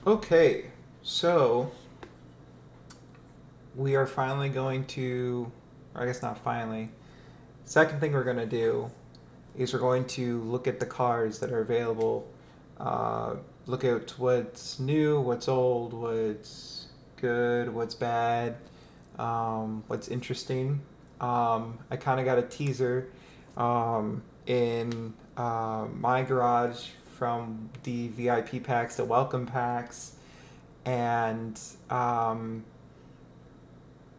Okay, so we are finally going to, or I guess not finally. Second thing we're going to do is we're going to look at the cars that are available. Uh, Look at what's new, what's old, what's good, what's bad, what's interesting. I kind of got a teaser in my garage from the VIP packs, the welcome packs, and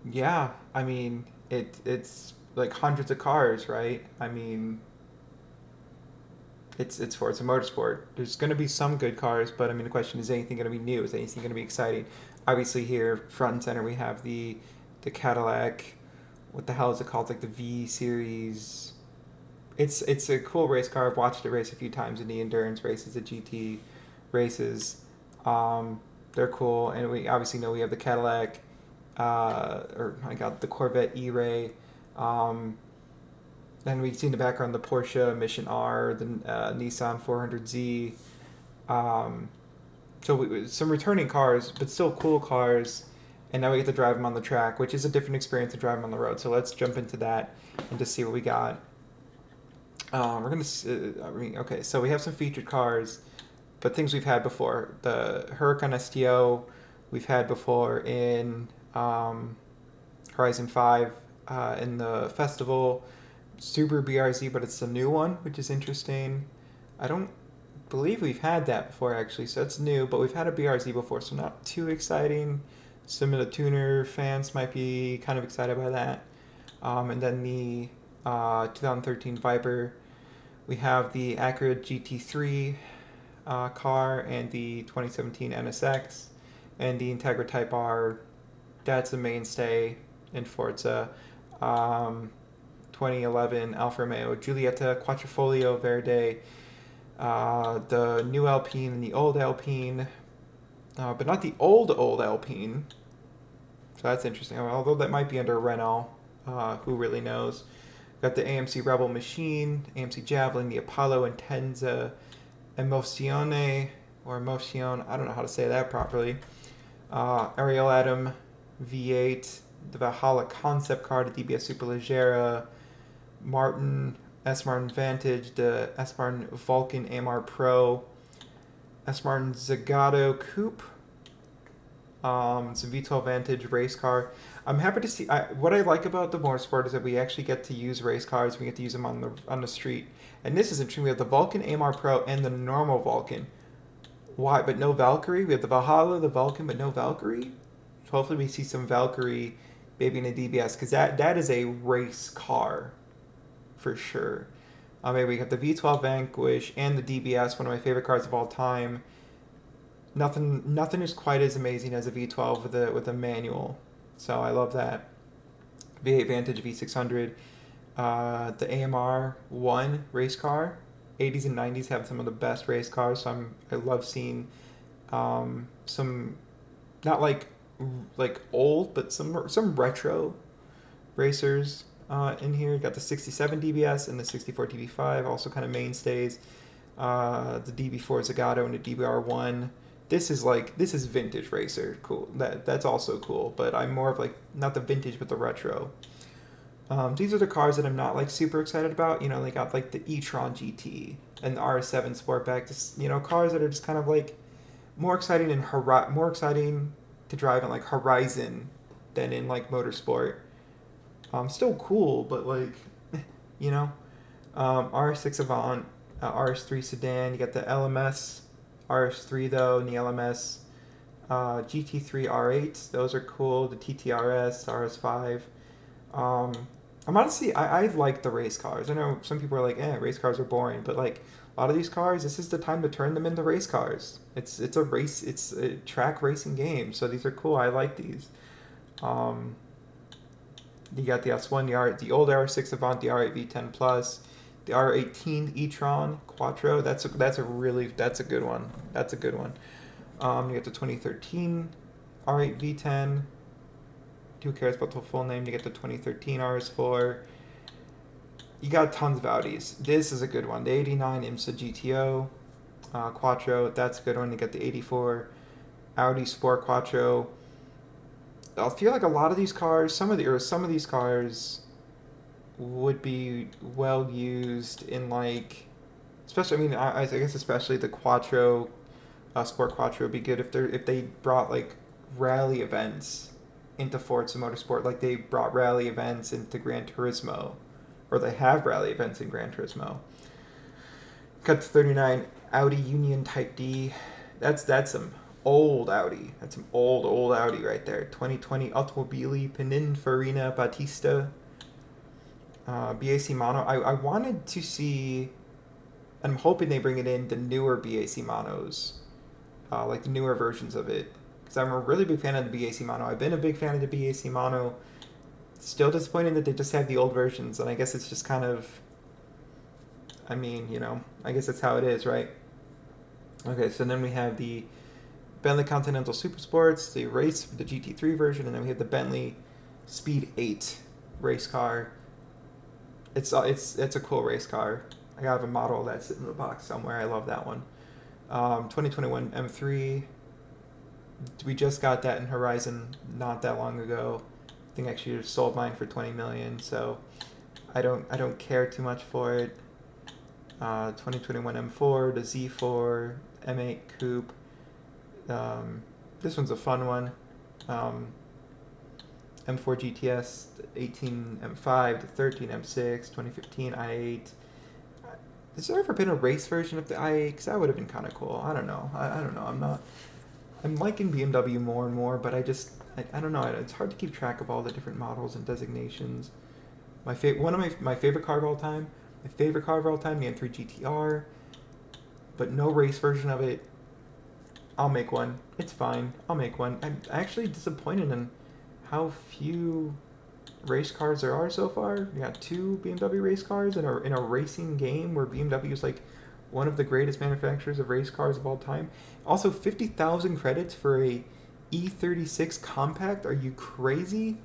yeah, I mean it's like hundreds of cars, right? I mean it's Forza Motorsport. There's going to be some good cars, but I mean the question is anything going to be new? Is anything going to be exciting? Obviously here front and center we have the Cadillac. What the hell is it called? Like the V series. It's a cool race car. I've watched it race a few times in the endurance races, the GT races. Um, they're cool, and we obviously know we have the Cadillac, or I got the Corvette E-Ray. Um, then we've seen the background the Porsche Mission R, the Nissan 400Z. Um, some returning cars, but still cool cars. And now we get to drive them on the track, which is a different experience to drive them on the road. So let's jump into that and just see what we got. We're gonna. I mean, okay, so we have some featured cars, but things we've had before. The Huracan STO, we've had before in Horizon 5, in the festival. Super BRZ, but it's a new one, which is interesting. I don't believe we've had that before actually, so it's new, but we've had a BRZ before, so not too exciting. Some of the tuner fans might be kind of excited by that. And then the 2013 Viper. We have the Acura GT3 car and the 2017 NSX and the Integra Type R. That's a mainstay in Forza. 2011 Alfa Romeo Giulietta Quattrofolio Verde, the new Alpine and the old Alpine, but not the old Alpine. So that's interesting. Although that might be under Renault, who really knows? Got the AMC Rebel Machine, AMC Javelin, the Apollo Intenza, Emozione or Emotion. I don't know how to say that properly. Ariel Atom V8, the Valhalla concept car, the DBS Superleggera, Martin, S. Martin Vantage, the S. Martin Vulcan AMR Pro, S. Martin Zagato Coupe. It's a V12 Vantage race car. I'm happy to see. What I like about the Motorsport is that we actually get to use race cars. We get to use them on the street. And this is interesting. We have the Vulcan AMR Pro and the normal Vulcan. Why? But no Valkyrie. We have the Valhalla, the Vulcan, but no Valkyrie. So hopefully we see some Valkyrie, maybe in a DBS, because that is a race car for sure. Maybe we got the V12 Vanquish and the DBS, one of my favorite cars of all time. Nothing is quite as amazing as a V12 with a manual, so I love that. V8 Vantage V600, the AMR one race car. 80s and 90s have some of the best race cars, so I love seeing some not like old, but some retro racers in here. Got the 67 DBS and the 64 DB5, also kind of mainstays. The DB4 Zagato and the DBR1. This is vintage racer. Cool. That's also cool, but I'm more of like not the vintage but the retro. These are the cars that I'm not like super excited about. You know, they got like the e-tron GT and the RS7 Sportback. Just cars that are just kind of like more exciting more exciting to drive in like Horizon than in like Motorsport. Still cool, but like you know, RS6 Avant, RS3 sedan. You got the LMS RS3 though, and the LMS GT3 R8. Those are cool. The TTRS, RS5. I'm honestly, I like the race cars. I know some people are like, race cars are boring, but like a lot of these cars, this is the time to turn them into race cars. It's a track racing game, so these are cool. I like these. Um, you got the S1, the old R6 Avant, the R8 V10 Plus, the R18 e-tron Quattro. That's a good one. That's a good one. You got the 2013 R8 V10. Who cares about the full name? You get the 2013 RS4. You got tons of Audis. This is a good one. The 89 IMSA GTO Quattro. That's a good one. You got the 84 Audi Sport Quattro. I feel like a lot of these cars, some of these cars would be well used in like, especially, I mean, I guess especially the Quattro, Sport Quattro would be good if they brought like rally events into Forza Motorsport, like they brought rally events into Gran Turismo, or they have rally events in Gran Turismo. Cut to 39, Audi Union Type D. That's some old Audi. That's some old Audi right there. 2020 Automobili Pininfarina Battista. BAC Mono. I wanted to see, I'm hoping they bring it in the newer BAC Monos, like the newer versions of it. Because I'm a really big fan of the BAC Mono. I've been a big fan of the BAC Mono. Still disappointed that they just have the old versions, and I guess it's just kind of, I mean, you know, I guess that's how it is, right? Okay, so then we have the Bentley Continental Super Sports, the GT3 version, and then we have the Bentley Speed 8 race car. It's a cool race car. I have a model of that sitting in the box somewhere. I love that one. 2021 M3. We just got that in Horizon not that long ago. I think I actually just sold mine for 20 million, so I don't care too much for it. 2021 M4, the Z4, M8 Coupe. This one's a fun one. M4 GTS, 18 M5, the 13 M6, 2015 i8. Has there ever been a race version of the i8? Because that would have been kind of cool. I don't know. I don't know. I'm liking BMW more and more, but I don't know. It's hard to keep track of all the different models and designations. One of my favorite car of all time. My favorite car of all time, the M3 GTR. But no race version of it. I'll make one. It's fine. I'll make one. I'm actually disappointed in how few race cars there are so far. We got 2 BMW race cars in a racing game where BMW is like one of the greatest manufacturers of race cars of all time. Also, 50,000 credits for a E36 compact. Are you crazy?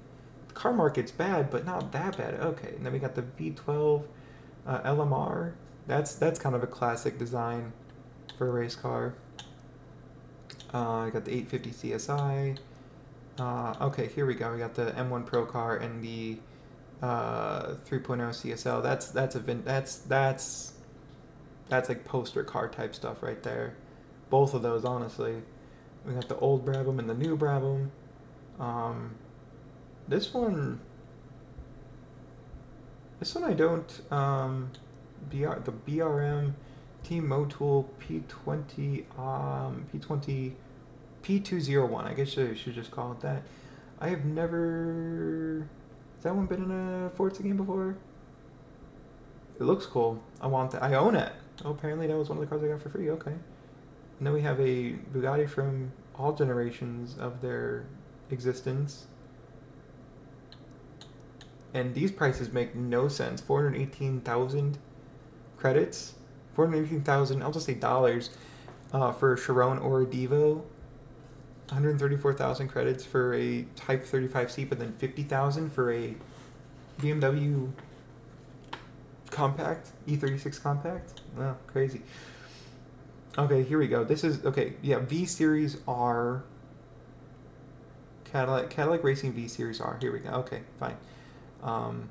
The car market's bad, but not that bad. Okay, and then we got the V12 LMR. That's kind of a classic design for a race car. I got the 850 CSI. Okay, here we go. We got the M1 Pro car and the 3.0 CSL. That's like poster car type stuff right there. Both of those, honestly. We got the old Brabham and the new Brabham. This one I don't. The BRM Team Motul P201. I guess I should just call it that. I have never. Has that one been in a Forza game before? It looks cool. I want that. I own it. Oh, apparently that was one of the cars I got for free. Okay. And then we have a Bugatti from all generations of their existence. And these prices make no sense. 418,000 credits. 418,000, I'll just say dollars, for a Chiron or a Devo. 134,000 credits for a Type 35C, but then 50,000 for a BMW compact, E36 compact. Wow, crazy. Okay, here we go. This is, okay, yeah, V Series R. Cadillac Racing V Series R. Here we go. Okay, fine. And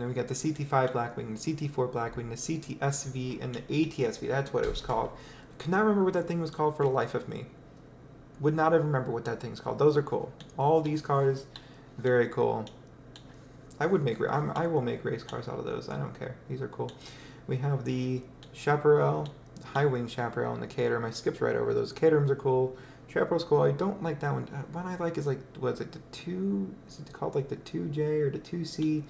then we got the CT5 Blackwing, the CT4 Blackwing, the CTSV, and the ATSV. That's what it was called. Could not remember what that thing was called for the life of me. Would not have remember what that thing's called. Those are cool. All these cars, very cool. I will make race cars out of those. I don't care. These are cool. We have the Chaparral, the high wing Chaparral, and the Caterham. I skipped right over those. Caterhams are cool. Chaparral's cool. I don't like that one. One I like is like, what is it, the 2? Is it called like the 2J or the 2C?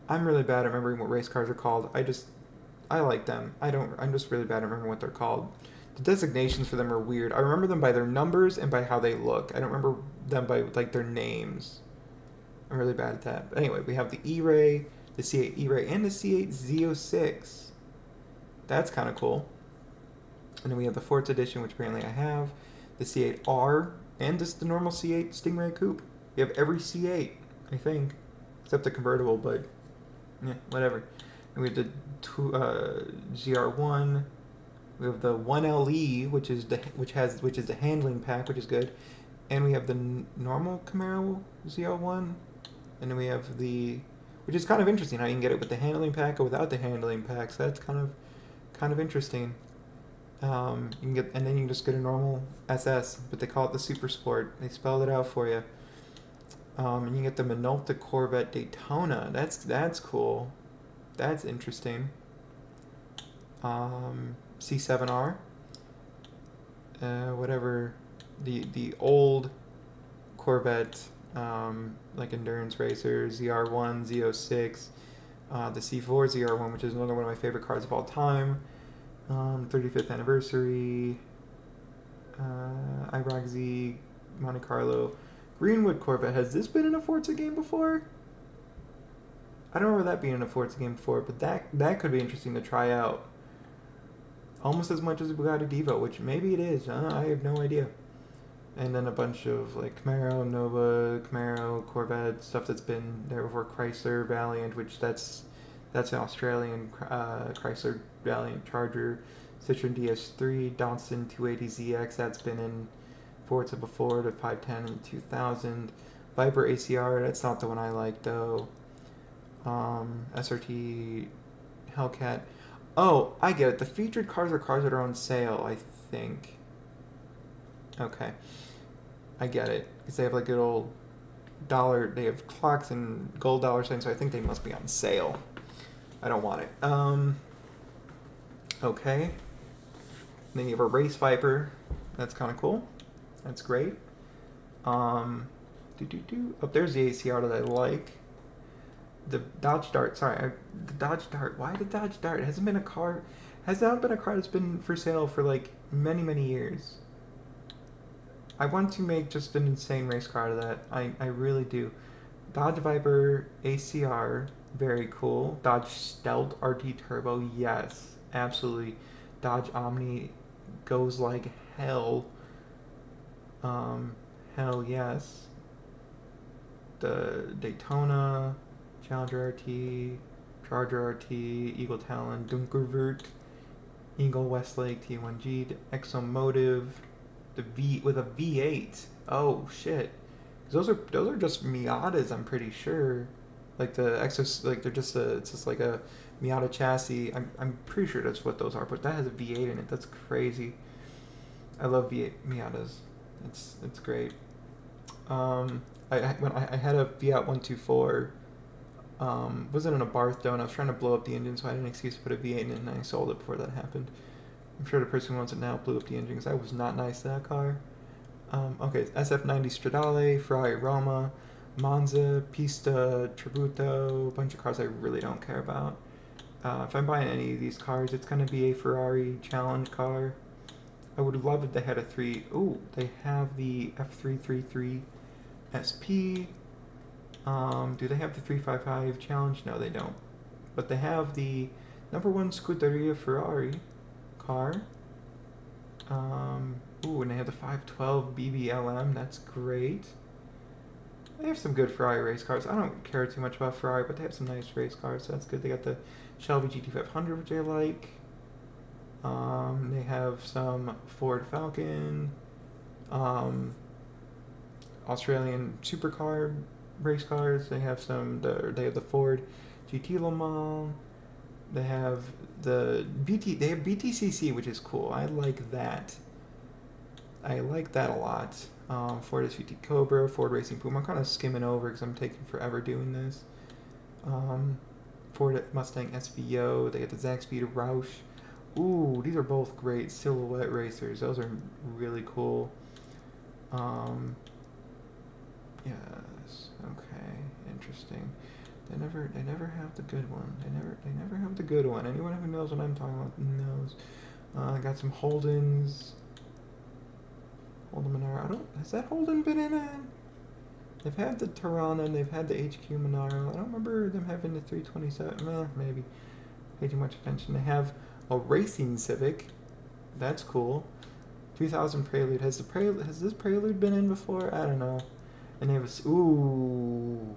I'm really bad at remembering what race cars are called. I like them. I'm just really bad at remembering what they're called. The designations for them are weird. I remember them by their numbers and by how they look. I don't remember them by like their names. I'm really bad at that. But anyway, we have the E-Ray, the C8 E-Ray, and the C8 Z06. That's kind of cool. And then we have the Forza Edition, which apparently I have. The C8R, and just the normal C8 Stingray Coupe. You have every C8, I think. Except the convertible, but yeah, whatever. And we have the ZR1. We have the 1LE, which is the handling pack, which is good, and we have the normal Camaro Z01, and then we have the, which is kind of interesting how you can get it with the handling pack or without the handling pack. So that's kind of interesting. You can get, and then you can just get a normal SS, but they call it the Super Sport. They spelled it out for you. And you can get the Minolta Corvette Daytona. That's cool. That's interesting. C7R. Whatever. The old Corvette, like endurance racer, ZR1, Z06, the C4 ZR1, which is another one of my favorite cars of all time. 35th anniversary, IROC Z, Monte Carlo, Greenwood Corvette. Has this been in a Forza game before? I don't remember that being in a Forza game before, but that could be interesting to try out. Almost as much as Bugatti Divo, which maybe it is. I have no idea. And then a bunch of like Camaro, Nova, Camaro, Corvette, stuff that's been there before. Chrysler Valiant, which that's an Australian Chrysler Valiant Charger. Citroen DS3, Datsun 280ZX, that's been in Forza before, the 510 in 2000. Viper ACR, that's not the one I like though. SRT Hellcat. Oh, I get it. The featured cars are cars that are on sale, I think. Okay. I get it. Because they have like good old dollar, they have clocks and gold dollar signs, so I think they must be on sale. I don't want it. Okay. Then you have a Race Viper. That's kind of cool. That's great. Oh, there's the ACR that I like. The Dodge Dart. Sorry, the Dodge Dart. Why the Dodge Dart? It hasn't been a car. Has not been a car that's been for sale for like many years. I want to make just an insane race car out of that. I really do. Dodge Viper ACR. Very cool. Dodge Stealth RT Turbo. Yes, absolutely. Dodge Omni goes like hell. Hell yes. The Daytona, Challenger RT, Charger RT, Eagle Talon, Dunkervert, Eagle Westlake T1G, the Exomotive, the V with a V8. Oh shit. Those are just Miatas, I'm pretty sure. Like the Exos, like they're just it's just like a Miata chassis. I'm pretty sure that's what those are, but that has a V8 in it. That's crazy. I love V8 Miatas. It's great. When I had a Fiat 124, wasn't in a Barth though, and I was trying to blow up the engine, so I had an excuse to put a V8 in it, and I sold it before that happened. I'm sure the person who owns it now blew up the engine because I was not nice to that car. Okay, SF90 Stradale, Ferrari Roma, Monza, Pista, Tributo, a bunch of cars I really don't care about. If I'm buying any of these cars, it's going to be a Ferrari Challenge car. I would love if they had a they have the F333 SP. Do they have the 355 Challenge? No, they don't. But they have the #1 Scuderia Ferrari car. And they have the 512 BBLM. That's great. They have some good Ferrari race cars. I don't care too much about Ferrari, but they have some nice race cars, so that's good. They got the Shelby GT500, which I like. They have some Ford Falcon, Australian supercar race cars. They have they have the Ford GT Le Mans. They have the They have BTCC, which is cool. I like that. I like that a lot. Ford SVT Cobra, Ford Racing Puma. I'm kind of skimming over because I'm taking forever doing this. Ford Mustang SVO. They got the Zaxbyte Roush. Ooh, these are both great silhouette racers. Those are really cool. Yes. Okay. Interesting. They never have the good one. They never have the good one. Anyone who knows what I'm talking about knows. I got some Holdens. Holden Monaro. Has that Holden been in it? They've had the Tirana and they've had the HQ Monaro. I don't remember them having the 327. Maybe. Pay too much attention. They have a Racing Civic. That's cool. 2000 Prelude. Has this Prelude been in before? I don't know. And they have a... Ooh.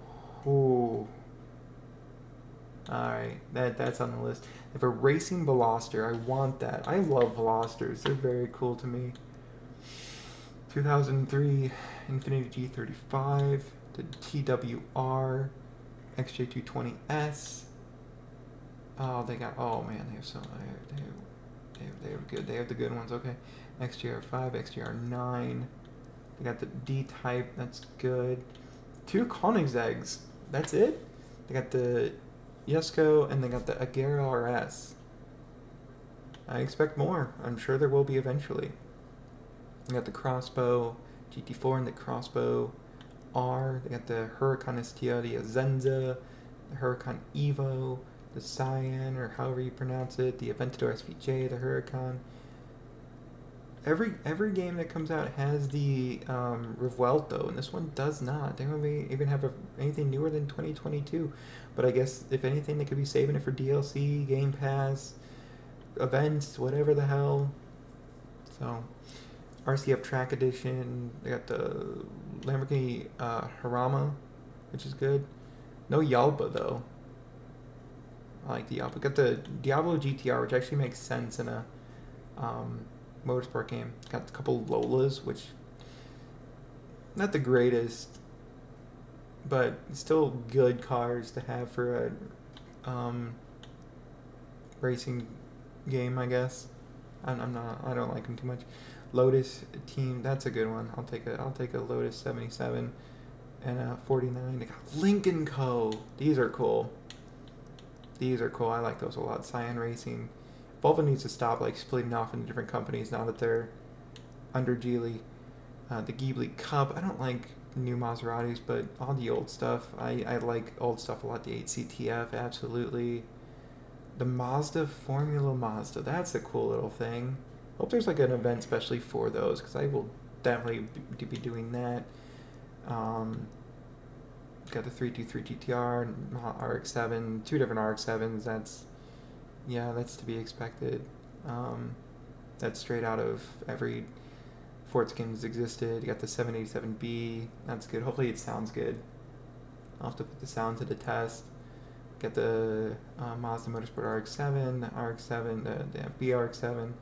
Alright, that's on the list. They have a Racing Veloster. I want that. I love Velosters. They're very cool to me. 2003 Infiniti G35, the TWR, XJ220S. Oh, they got. Oh man, they have so. They have good. They have the good ones. Okay, XJR5, XJR9. They got the D-Type. That's good. 2 Koenigsegg's. That's it. They got the Jesko and they got the Agera RS. I expect more. I'm sure there will be eventually. They got the Crossbow GT4 and the Crossbow R. They got the Huracan STO, the Azenza, the Huracan Evo, the Cyan, or however you pronounce it, the Aventador SVJ, the Huracan. Every game that comes out has the Revuelto, and this one does not. They don't even have anything newer than 2022. But I guess, if anything, they could be saving it for DLC, Game Pass, events, whatever the hell. So, RCF Track Edition. They got the Lamborghini Harama, which is good. No Yalba, though. I like the Yalba. Got the Diablo GTR, which actually makes sense in a motorsport game. Got a couple Lolas, which not the greatest, but still good cars to have for a racing game, I guess. I don't like them too much. Lotus Team, that's a good one. I'll take a Lotus 77 and a 49. They got Lincoln Co. These are cool. These are cool. I like those a lot. Cyan Racing. Volvo needs to stop splitting off into different companies now that they're under Geely. The Ghibli Cup. I don't like new Maseratis, but all the old stuff. I like old stuff a lot. The 8CTF, absolutely. The Mazda Formula Mazda. That's a cool little thing. Hope there's an event especially for those, because I will definitely be doing that. Got the 323 GTR, RX-7, 2 different RX-7s. That's to be expected. That's straight out of every Forza game that's existed. You got the 787B. That's good. Hopefully it sounds good. I'll have to put the sound to the test. Got the Mazda Motorsport RX-7, the RX-7, the BRX-7,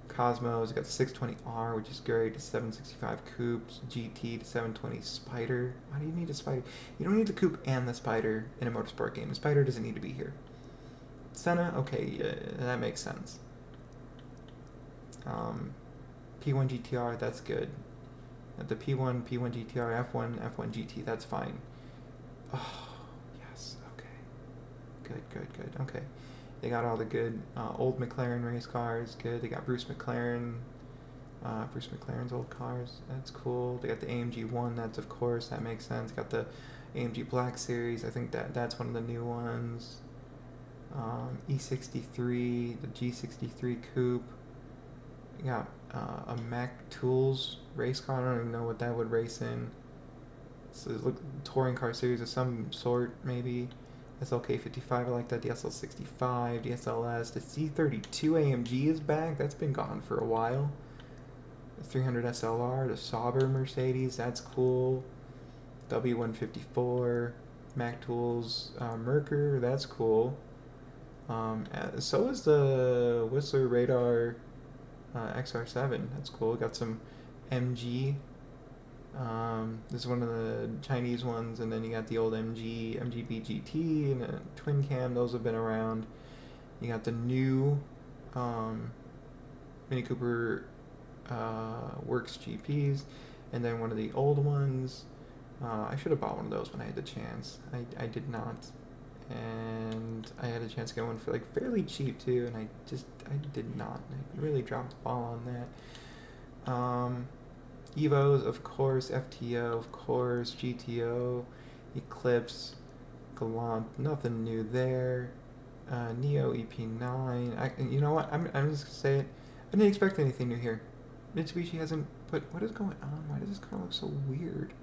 Cosmos. Got the 620R, which is great. The 765 Coupe, GT, the 720 Spider. Why do you need a Spider? You don't need the Coupe and the Spider in a motorsport game. The Spider doesn't need to be here. Senna, okay, that makes sense. P1 GTR, that's good. The P1 GTR, F1 GT, that's fine. Oh, yes, okay. Good. Okay. They got all the good old McLaren race cars, good. They got Bruce McLaren's old cars, that's cool. They got the AMG 1, that's of course, that makes sense. Got the AMG Black Series, I think that's one of the new ones. E63, the G63 Coupe. You got a Mac Tools race car. I don't even know what that would race in. So look, touring car series of some sort, maybe. SLK55, I like that. The SL65, the SLS, the C32 AMG is back. That's been gone for a while. The 300 SLR, the Sauber Mercedes, that's cool. W154, Mac Tools Merkur, that's cool. So is the Whistler Radar XR7. That's cool. Got some MG. This is one of the Chinese ones, and then you got the old MGB GT and a twin cam. Those have been around. You got the new Mini Cooper Works GPs, and then one of the old ones. I should have bought one of those when I had the chance. I did not. And I had a chance to get one for fairly cheap too, and I did not. I really dropped the ball on that. Evos, of course, FTO, of course, GTO, Eclipse, Galant, nothing new there. Neo EP9. You know what? I'm just gonna say it. I didn't expect anything new here. Mitsubishi hasn't put. What is going on? Why does this car look so weird?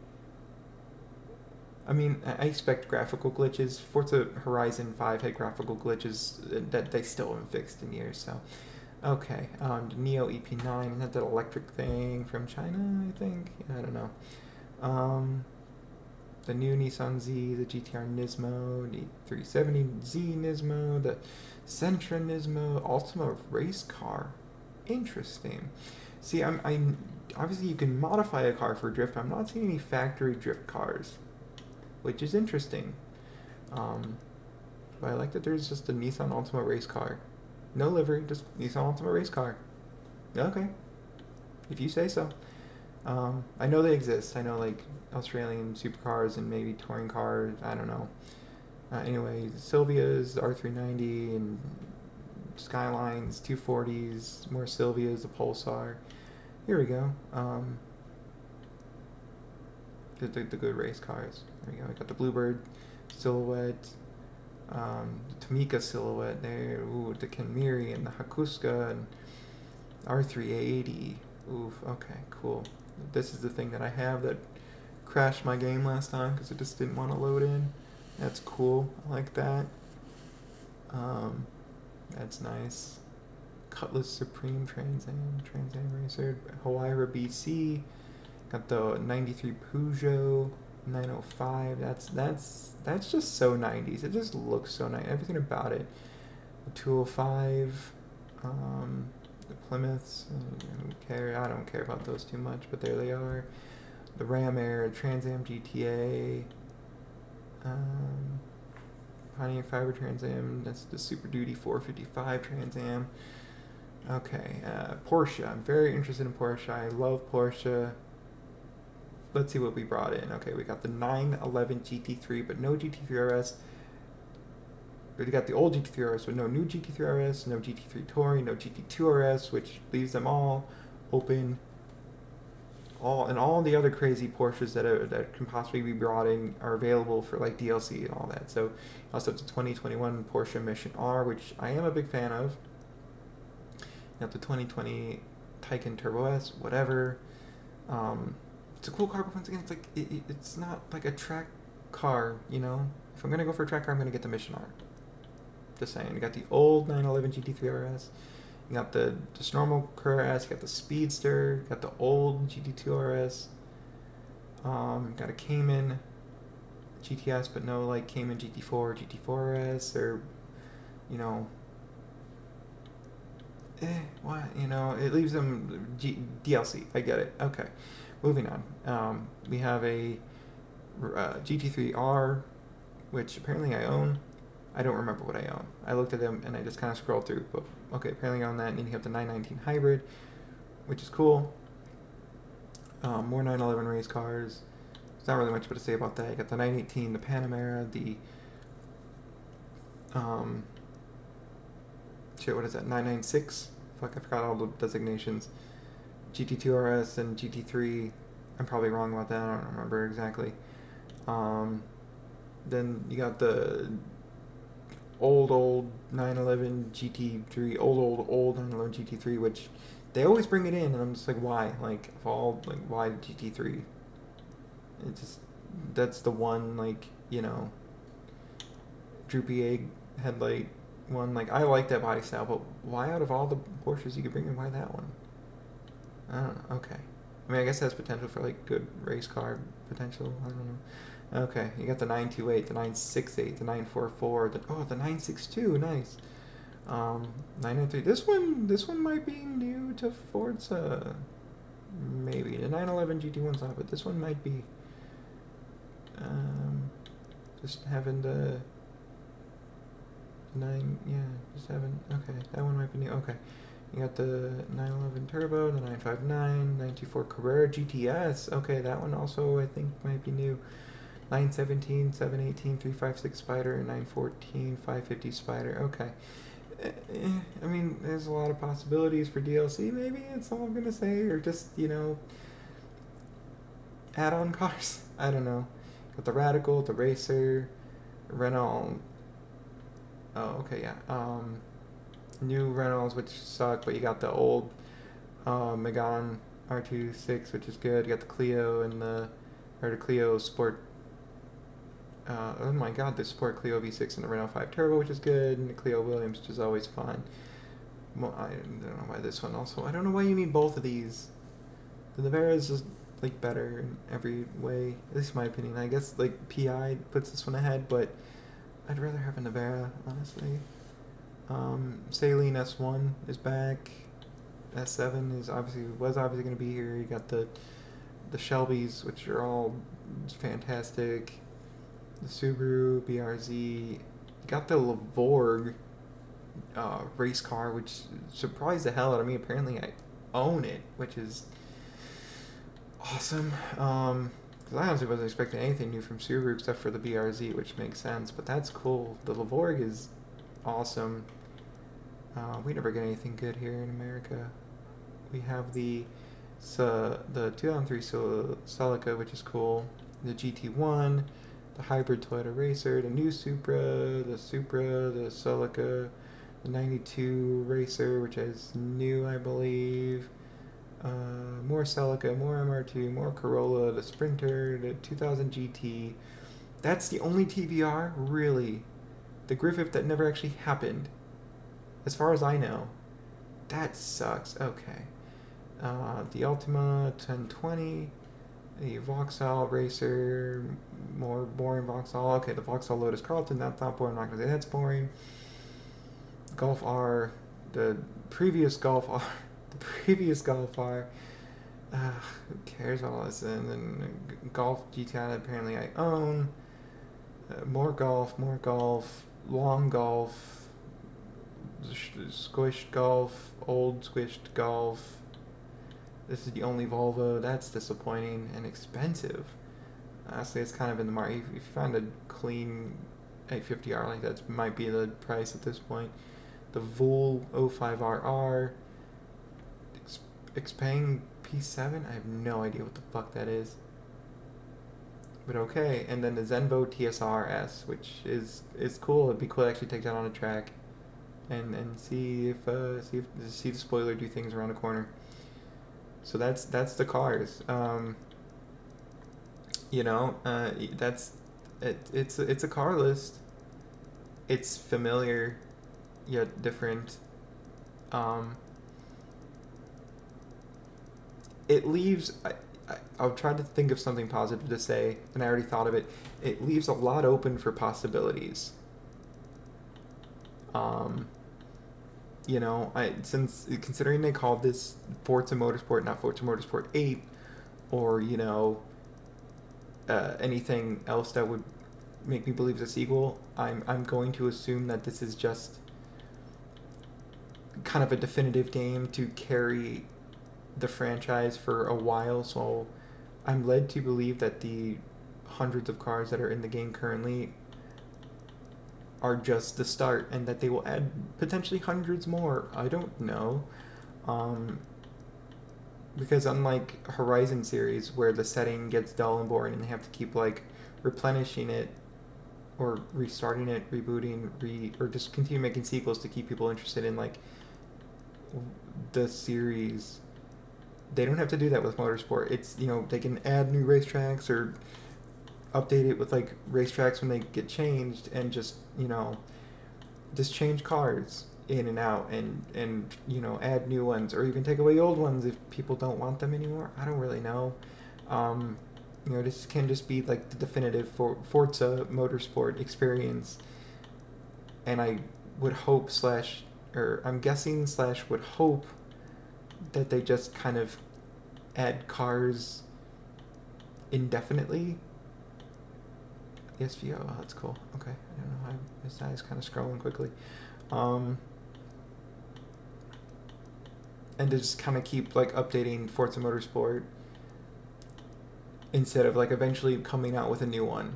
I mean, I expect graphical glitches. Forza Horizon 5 had graphical glitches that they still haven't fixed in years, so. Okay, Neo EP9, isn't that that electric thing from China, I think? I don't know. the new Nissan Z, the GTR Nismo, the 370Z Nismo, the Sentra Nismo, Ultima race car. Interesting. See, I'm obviously you can modify a car for drift. I'm not seeing any factory drift cars, which is interesting. But I like that there's just a Nissan Ultima race car. No livery, just Nissan Ultima race car. Okay, if you say so. I know they exist. I know like Australian supercars and maybe touring cars. I don't know. Anyway, Silvia's R390 and Skylines, 240s, more Silvia's, the Pulsar. Here we go. The good race cars. There we go. We got the Bluebird Silhouette, the Tomica Silhouette there. Ooh, the Kenmiri and the Hakuska and R380. Oof. Okay, cool. This is the thing that I have that crashed my game last time because it just didn't want to load in. That's cool. I like that. That's nice. Cutlass Supreme Trans Am Racer, Hawaii BC. Got the 93 Peugeot 905. That's just so 90s. It just looks so nice. Everything about it. The 205. The Plymouths. I don't care about those too much, but there they are. The Ram Air, Trans Am GTA. Pontiac Fiber Trans Am. That's the Super Duty 455 Trans Am. Okay, Porsche. I'm very interested in Porsche. I love Porsche. Let's see what we brought in. Okay, we got the 911 GT3, but no GT3 RS. We got the old GT3 RS, but no new GT3 RS, no GT3 Touring, no GT2 RS, which leaves them all open. All the other crazy Porsches that can possibly be brought in are available for like DLC and all that. So also it's a 2021 Porsche Mission R, which I am a big fan of. Got the 2020 Taycan Turbo S, whatever. It's a cool car, but once again, it's like it's not like a track car, you know. If I'm gonna go for a track car, I'm gonna get the Mission R. Just saying. You got the old 911 GT3 RS. You got the just normal RS. You got the Speedster. You got the old GT2 RS. Got a Cayman GTS, but no like Cayman GT4, GT4 RS, or you know. What? You know, it leaves them DLC. I get it. Okay. Moving on. We have a GT3R, which apparently I own. I don't remember what I own. I looked at them and I just kind of scrolled through. But okay, apparently I own that. And then you have the 919 Hybrid, which is cool. More 911 race cars. There's not really much to say about that. You got the 918, the Panamera, the what is that? 996. Fuck, I forgot all the designations. GT2 RS and GT3. I'm probably wrong about that. I don't remember exactly. Then you got the old 911 GT3, old 911 GT3, which they always bring it in, and I'm just like, why? Like, of all, like, why GT3? It just, that's the one, like, you know, droopy egg headlight one. Like, I like that body style, but why out of all the Porsches you could bring in, why that one? I don't know. Okay. I mean, I guess it has potential for, like, good race car potential. I don't know. Okay, you got the 928, the 968, the 944, the 962, nice. 993. This one might be new to Forza. Maybe. The 911 GT1's not, but this one might be. Just having the 9, yeah, just having, okay, that one might be new. Okay. You got the 911 Turbo, the 959, 924 Carrera GTS. Okay, that one also I think might be new. 917, 718, 356 Spider, 914, 550 Spider. Okay. I mean, there's a lot of possibilities for DLC, maybe, that's all I'm going to say. Or just, you know, add-on cars. I don't know. Got the Radical, the Racer, Renault. Oh, okay, yeah. New Renaults, which suck, but you got the old Megane R26, which is good. You got the Clio and the Clio Sport. Oh my god, the Sport Clio V6 and the Renault 5 Turbo, which is good, and the Clio Williams, which is always fun. Well, I don't know why this one also. I don't know why you need both of these. The Navara is just like better in every way. At least in my opinion. I guess like PI puts this one ahead, but I'd rather have a Navara, honestly. Saline S1 is back. S7 is was obviously going to be here. You got the Shelbys, which are all fantastic. The Subaru BRZ. You got the Lavorg race car, which surprised the hell out of me. Apparently, I own it, which is awesome. Because I honestly wasn't expecting anything new from Subaru except for the BRZ, which makes sense. But that's cool. The Lavorg is awesome. We never get anything good here in America. We have the 2003 Celica, which is cool. The GT1, the hybrid Toyota Racer, the new Supra, the Celica, the 92 Racer, which is new, I believe. More Celica, more MR2, more Corolla, the Sprinter, the 2000 GT. That's the only TVR? Really? The Griffith that never actually happened. As far as I know. That sucks. Okay. The Ultima 1020, the Vauxhall Racer, more boring Vauxhall. Okay, the Vauxhall Lotus Carlton, that's not boring. I'm not going to say that's boring. Golf R, the previous Golf R, who cares about all this? And then Golf GTI apparently I own. More golf, long golf, squished golf, old squished golf. This is the only Volvo. That's disappointing and expensive. Honestly, it's kind of in the market. If you find a clean 850R like that, might be the price at this point. The Vool 05RR, Xpeng P7. I have no idea what the fuck that is. But okay, and then the Zenvo TSR S, which is cool. It'd be cool to actually take that on a track, and see if see the spoiler do things around the corner. So that's the cars. That's it. It's a car list. It's familiar, yet different. It leaves. I'll try to think of something positive to say, and I already thought of it. It leaves a lot open for possibilities. Since considering they called this Forza Motorsport, not Forza Motorsport 8, or anything else that would make me believe it's a sequel, I'm going to assume that this is just kind of a definitive game to carry the franchise for a while. So I'm led to believe that the hundreds of cars that are in the game currently are just the start, and that they will add potentially hundreds more. I don't know. Because unlike Horizon series, where the setting gets dull and boring and they have to keep replenishing it or restarting it, rebooting, or just continue making sequels to keep people interested in the series, they don't have to do that with Motorsport. It's, they can add new racetracks or update it with racetracks when they get changed, and just change cars in and out, and add new ones, or even take away old ones if people don't want them anymore. I don't really know. This can just be the definitive Forza Motorsport experience, and I would hope I'm guessing would hope that they just kind of add cars indefinitely. The SVO, oh, that's cool. Okay, I don't know why this eye is kind of scrolling quickly. And to just kind of keep updating Forza Motorsport instead of eventually coming out with a new one.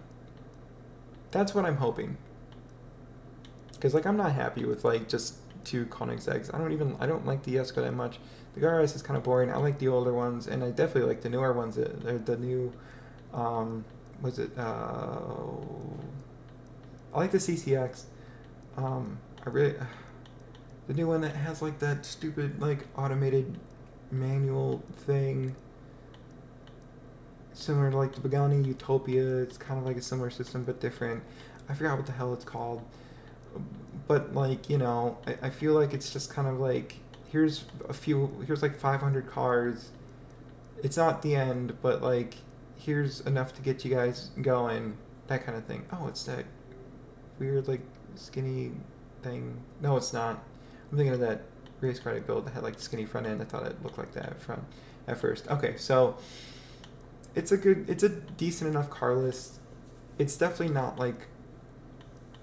That's what I'm hoping. Because I'm not happy with just two Koenigsegg's. I don't like the Jesko that much. The GRS is kind of boring. I like the older ones, and I definitely like the newer ones. The new, I like the CCX. The new one that has that stupid automated manual thing, similar to the Pagani Utopia. It's kind of a similar system but different. I forgot what the hell it's called. But I feel it's just kind of here's 500 cars, it's not the end, but like here's enough to get you guys going, that kind of thing. Oh, it's that weird like skinny thing. No, it's not. I'm thinking of that race car I built that had like the skinny front end. I thought it looked like that front at first. Okay, so it's a decent enough car list. It's definitely not like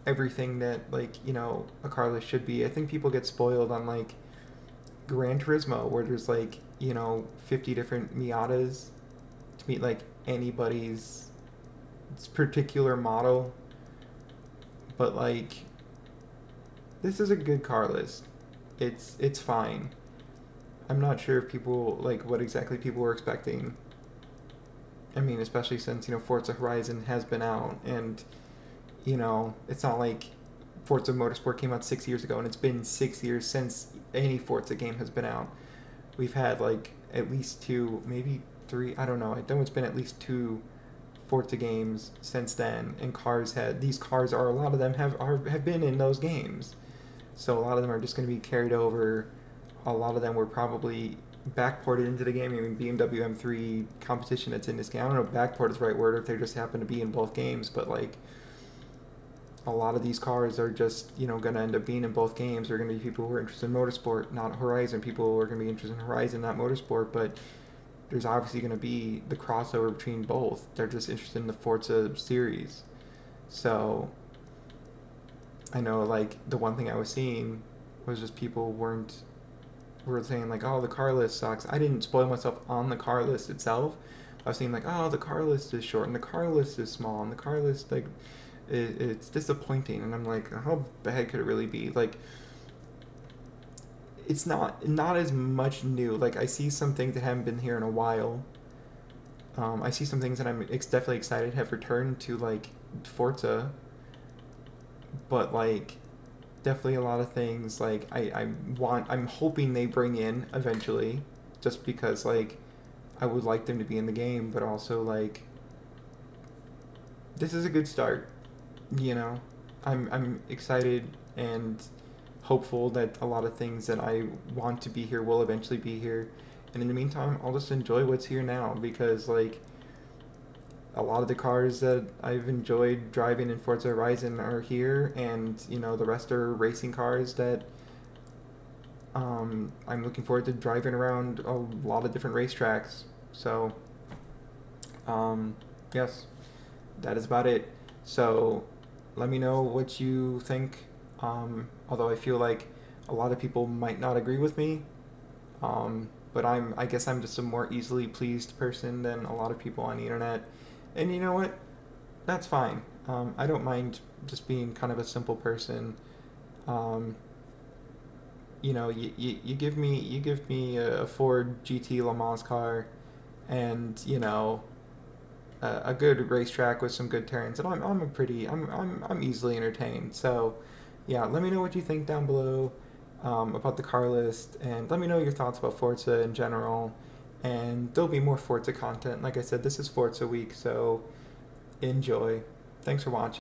everything that like a car list should be. I think people get spoiled on like Gran Turismo where there's like 50 different Miatas to meet like anybody's particular model, but like this is a good car list. It's fine. I'm not sure if people like what exactly people were expecting. I mean, especially since Forza Horizon has been out, and it's not like Forza Motorsport came out 6 years ago, and it's been 6 years since any Forza game has been out. We've had like at least two, maybe three. I don't know. I know it's been at least two Forza games since then, and these cars are a lot of them have been in those games, so a lot of them are just going to be carried over. A lot of them were probably backported into the game. I mean, BMW M3 competition that's in this game. I don't know if backport is the right word or if they just happen to be in both games, but like a lot of these cars are just going to end up being in both games. There are going to be people who are interested in motorsport, not Horizon. People who are going to be interested in Horizon, not motorsport. But there's obviously going to be the crossover between both. They're just interested in the Forza series. So I know like the one thing I was seeing was just people were saying like, oh, the car list sucks. I didn't spoil myself on the car list itself. I was saying like, oh, the car list is short and the car list is small and the car list like it's disappointing. And I'm like, how bad could it really be? Like, it's not as much new. Like, I see some things that haven't been here in a while. I see some things that I'm definitely excited to have returned to, like Forza. But like, definitely a lot of things like I'm hoping they bring in eventually, just because like I would like them to be in the game, but also like this is a good start. I'm excited and hopeful that a lot of things that I want to be here will eventually be here. And in the meantime, I'll just enjoy what's here now, because like a lot of the cars that I've enjoyed driving in Forza Horizon are here, and the rest are racing cars that I'm looking forward to driving around a lot of different racetracks. So yes, that is about it. So let me know what you think. Although I feel like a lot of people might not agree with me, but I guess I'm just a more easily pleased person than a lot of people on the internet. And you know what? That's fine. I don't mind just being kind of a simple person. You give me a Ford GT Le Mans car, and a good racetrack with some good turns, and I'm easily entertained. So yeah, let me know what you think down below about the car list, and let me know your thoughts about Forza in general. And there'll be more Forza content. Like I said, this is Forza week, so enjoy. Thanks for watching.